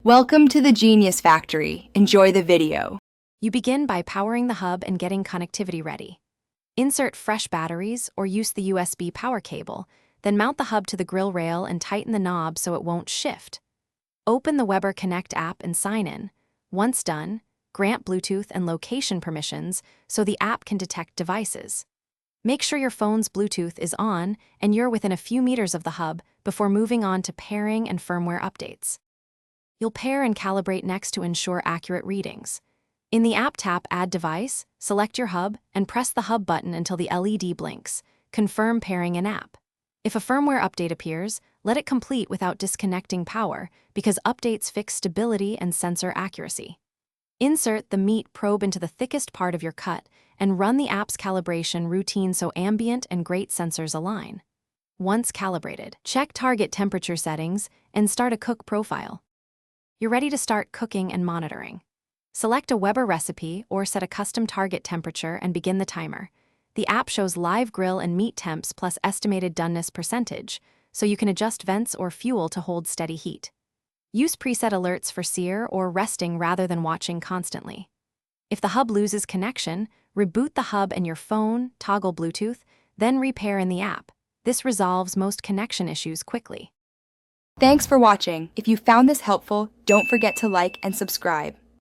Welcome to the Genius Factory. Enjoy the video. You begin by powering the hub and getting connectivity ready. Insert fresh batteries or use the USB power cable, then mount the hub to the grill rail and tighten the knob so it won't shift. Open the Weber Connect app and sign in. Once done, grant Bluetooth and location permissions so the app can detect devices. Make sure your phone's Bluetooth is on and you're within a few meters of the hub before moving on to pairing and firmware updates. You'll pair and calibrate next to ensure accurate readings. In the app, tap Add Device, select your hub, and press the hub button until the LED blinks. Confirm pairing in app. If a firmware update appears, let it complete without disconnecting power because updates fix stability and sensor accuracy. Insert the meat probe into the thickest part of your cut and run the app's calibration routine so ambient and grate sensors align. Once calibrated, check target temperature settings and start a cook profile. You're ready to start cooking and monitoring. Select a Weber recipe or set a custom target temperature and begin the timer. The app shows live grill and meat temps plus estimated doneness percentage, so you can adjust vents or fuel to hold steady heat. Use preset alerts for sear or resting rather than watching constantly. If the hub loses connection, reboot the hub and your phone, toggle Bluetooth, then repair in the app. This resolves most connection issues quickly. Thanks for watching. If you found this helpful, don't forget to like and subscribe.